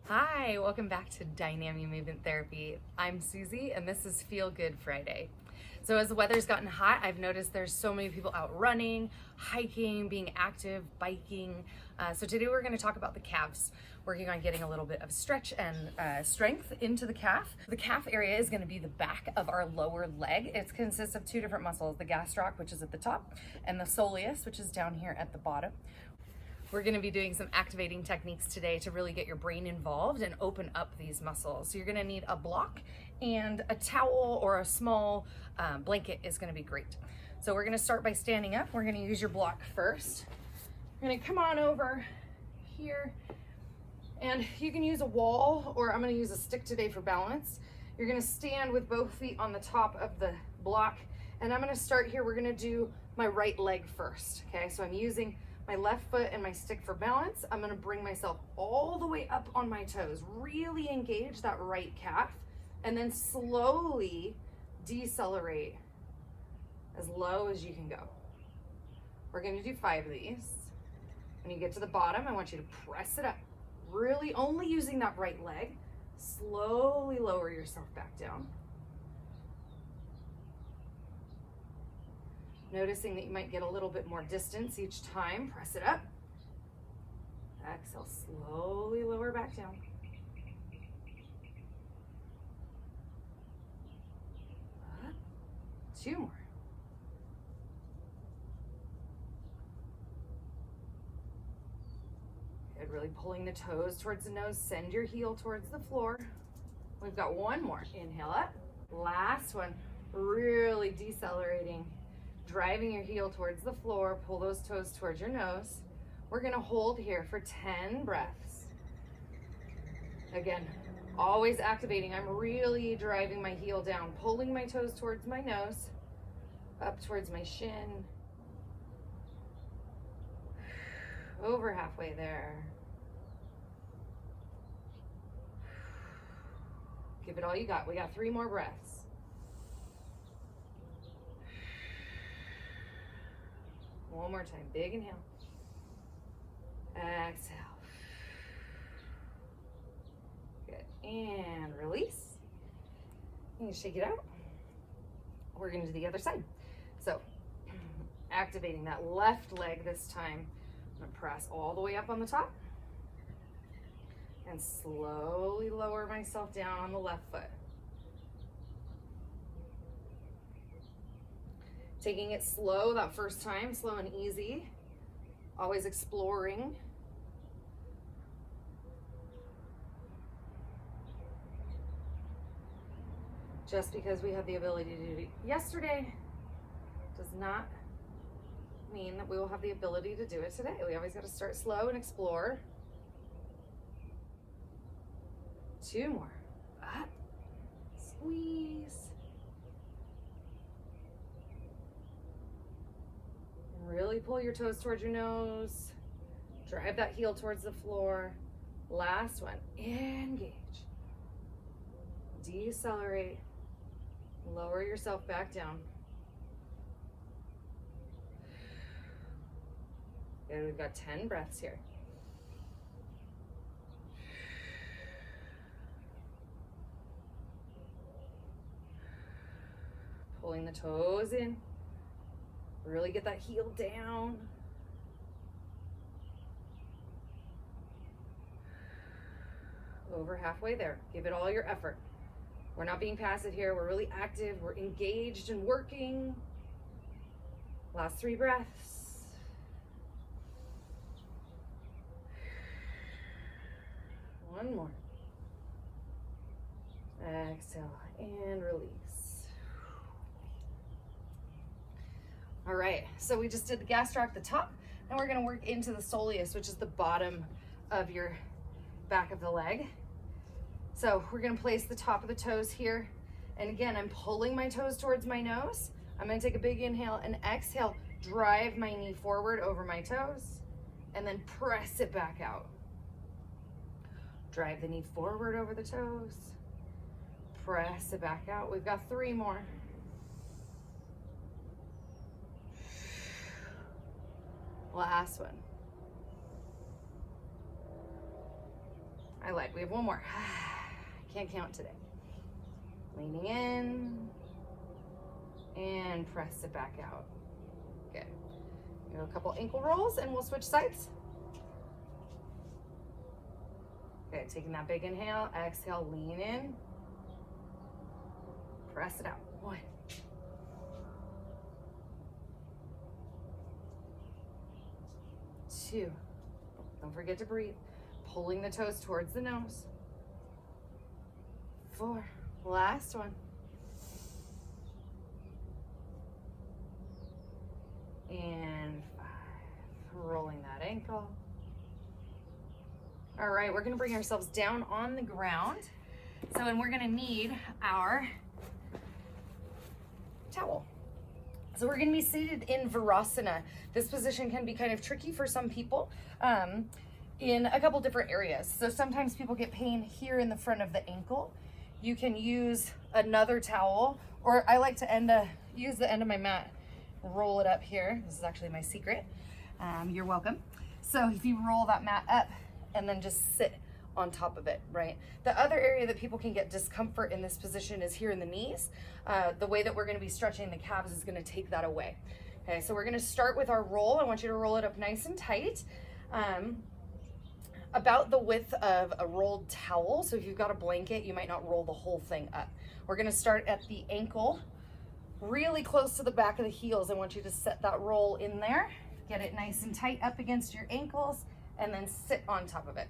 Hi, welcome back to Dynamic Movement Therapy. I'm Suzy and this is Feel Good Friday. So as the weather's gotten hot, I've noticed there's so many people out running, hiking, being active, biking. So today we're going to talk about the calves, working on getting a little bit of stretch and strength into the calf. The calf area is going to be the back of our lower leg. It consists of two different muscles, the gastroc, which is at the top, and the soleus, which is down here at the bottom. We're going to be doing some activating techniques today to really get your brain involved and open up these muscles. So you're going to need a block, and a towel or a small blanket is going to be great. So we're going to start by standing up. We're going to use your block first. You're going to come on over here, and you can use a wall, or I'm going to use a stick today for balance. You're going to stand with both feet on the top of the block, and I'm going to start here. We're going to do my right leg first. Okay, so I'm using my left foot and my stick for balance. I'm gonna bring myself all the way up on my toes, really engage that right calf, and then slowly decelerate as low as you can go. We're gonna do 5 of these. When you get to the bottom, I want you to press it up, really only using that right leg. Slowly lower yourself back down. Noticing that you might get a little bit more distance each time. Press it up. Exhale, slowly lower back down. Up. 2 more. Good, really pulling the toes towards the nose. Send your heel towards the floor. We've got 1 more. Inhale up. Last one. Really decelerating. Driving your heel towards the floor, pull those toes towards your nose. We're gonna hold here for 10 breaths. Again, always activating. I'm really driving my heel down, pulling my toes towards my nose, up towards my shin. Over halfway there. Give it all you got. We got 3 more breaths. One more time, big inhale. Exhale. Good, and release. And shake it out. We're gonna do the other side. So, activating that left leg this time. I'm gonna press all the way up on the top and slowly lower myself down on the left foot. Taking it slow that first time, slow and easy. Always exploring. Just because we had the ability to do it yesterday does not mean that we will have the ability to do it today. We always got to start slow and explore. 2 more. Up. Squeeze. Really pull your toes towards your nose. Drive that heel towards the floor. Last one, engage. Decelerate. Lower yourself back down. Good, we've got 10 breaths here. Pulling the toes in. Really get that heel down. Over halfway there. Give it all your effort. We're not being passive here. We're really active. We're engaged and working. Last 3 breaths. One more. Exhale and release. All right, so we just did the gastroc, the top, and we're gonna work into the soleus, which is the bottom of your back of the leg. So we're gonna place the top of the toes here. And again, I'm pulling my toes towards my nose. I'm gonna take a big inhale and exhale, drive my knee forward over my toes, and then press it back out. Drive the knee forward over the toes, press it back out. We've got 3 more. Last one. I lied. We have one more. Can't count today. Leaning in and press it back out. Good. Do a couple ankle rolls and we'll switch sides. Okay, taking that big inhale, exhale, lean in. Press it out. 1. 2. Don't forget to breathe. Pulling the toes towards the nose. 4. Last one. And 5. Rolling that ankle. All right, we're gonna bring ourselves down on the ground. And we're gonna need our towel. So we're gonna be seated in Virasana. This position can be kind of tricky for some people in a couple different areas. So sometimes people get pain here in the front of the ankle. You can use another towel, or I like to use the end of my mat, roll it up here. This is actually my secret. You're welcome. So if you roll that mat up and then just sit on top of it, right? The other area that people can get discomfort in this position is here in the knees. The way that we're gonna be stretching the calves is gonna take that away. Okay, so we're gonna start with our roll. I want you to roll it up nice and tight. About the width of a rolled towel. So if you've got a blanket, you might not roll the whole thing up. We're gonna start at the ankle, really close to the back of the heels. I want you to set that roll in there. Get it nice and tight up against your ankles and then sit on top of it.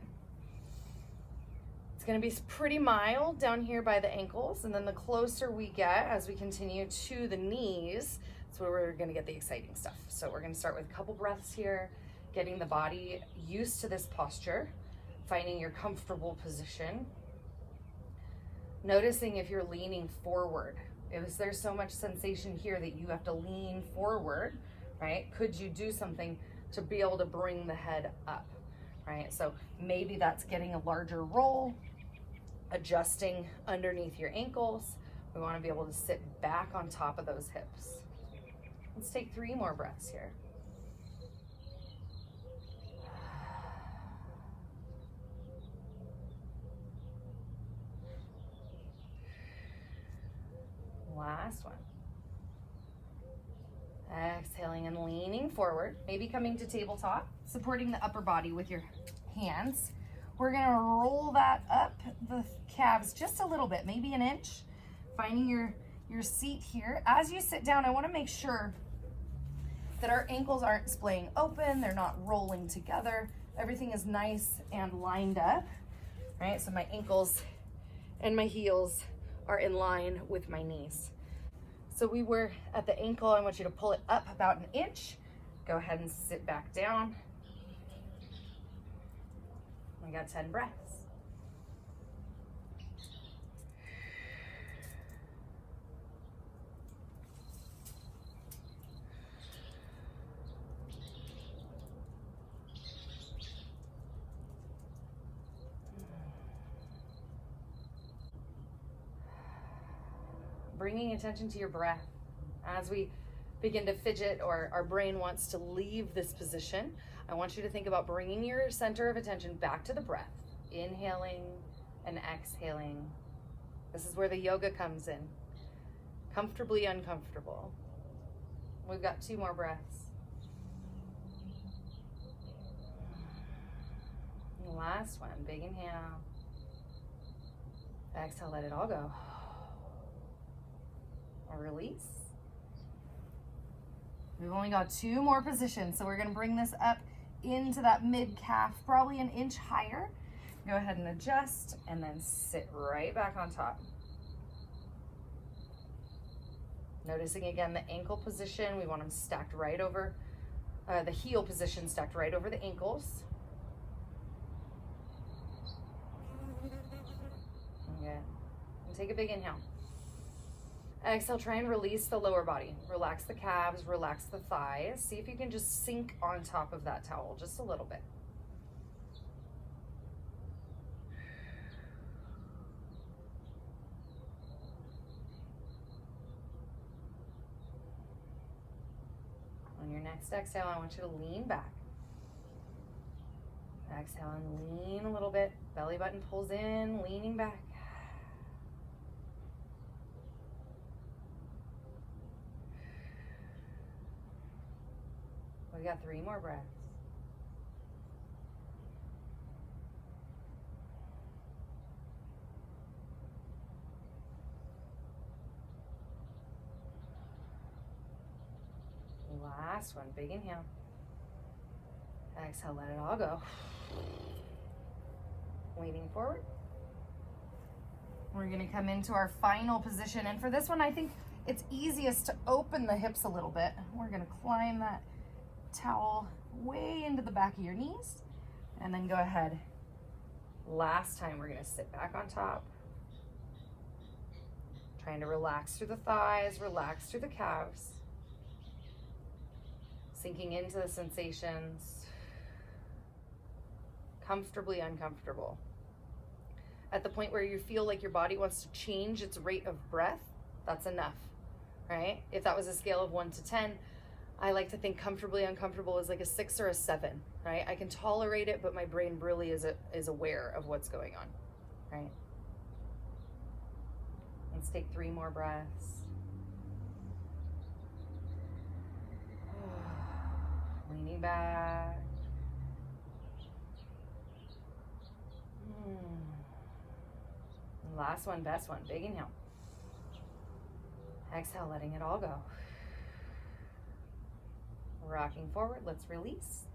It's gonna be pretty mild down here by the ankles, and then the closer we get as we continue to the knees, that's where we're gonna get the exciting stuff. So we're gonna start with a couple breaths here, getting the body used to this posture, finding your comfortable position. Noticing if you're leaning forward. Is there so much sensation here that you have to lean forward, right? Could you do something to be able to bring the head up, right? So maybe that's getting a larger roll, adjusting underneath your ankles. We want to be able to sit back on top of those hips. Let's take 3 more breaths here. Last one. Exhaling and leaning forward, maybe coming to tabletop, supporting the upper body with your hands. We're gonna roll that up the calves just a little bit, maybe an inch, finding your seat here. As you sit down, I wanna make sure that our ankles aren't splaying open, they're not rolling together. Everything is nice and lined up, right? So my ankles and my heels are in line with my knees. So we were at the ankle. I want you to pull it up about an inch. Go ahead and sit back down. We got 10 breaths. Bringing attention to your breath. As we begin to fidget or our brain wants to leave this position, I want you to think about bringing your center of attention back to the breath. Inhaling and exhaling. This is where the yoga comes in. Comfortably uncomfortable. We've got 2 more breaths. Last one, big inhale. Exhale, let it all go. Release. We've only got 2 more positions, so we're gonna bring this up into that mid calf, probably an inch higher. Go ahead and adjust and then sit right back on top. Noticing again the ankle position, we want them stacked right over, the heel position stacked right over the ankles. Okay, and take a big inhale. Exhale, try and release the lower body. Relax the calves, relax the thighs. See if you can just sink on top of that towel just a little bit. On your next exhale, I want you to lean back. Exhale and lean a little bit. Belly button pulls in, leaning back. We got 3 more breaths. Last one, big inhale. Exhale, let it all go. Leaning forward. We're gonna come into our final position. And for this one, I think it's easiest to open the hips a little bit. We're gonna climb that towel way into the back of your knees. And then go ahead. Last time, we're gonna sit back on top. Trying to relax through the thighs, relax through the calves. Sinking into the sensations, comfortably uncomfortable. At the point where you feel like your body wants to change its rate of breath, that's enough, right? If that was a scale of 1 to 10, I like to think comfortably uncomfortable is like a 6 or a 7, right? I can tolerate it, but my brain really is aware of what's going on, right? Let's take 3 more breaths. Leaning back. Last one, best one. Big inhale. Exhale, letting it all go. Rocking forward. Let's release.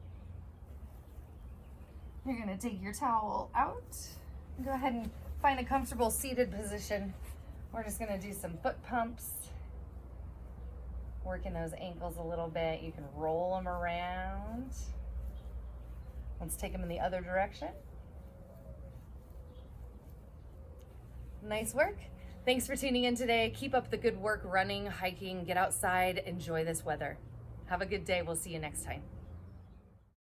You're going to take your towel out. Go ahead and find a comfortable seated position. We're just going to do some foot pumps. Working those ankles a little bit. You can roll them around. Let's take them in the other direction. Nice work. Thanks for tuning in today. Keep up the good work running, hiking, get outside, enjoy this weather. Have a good day. We'll see you next time.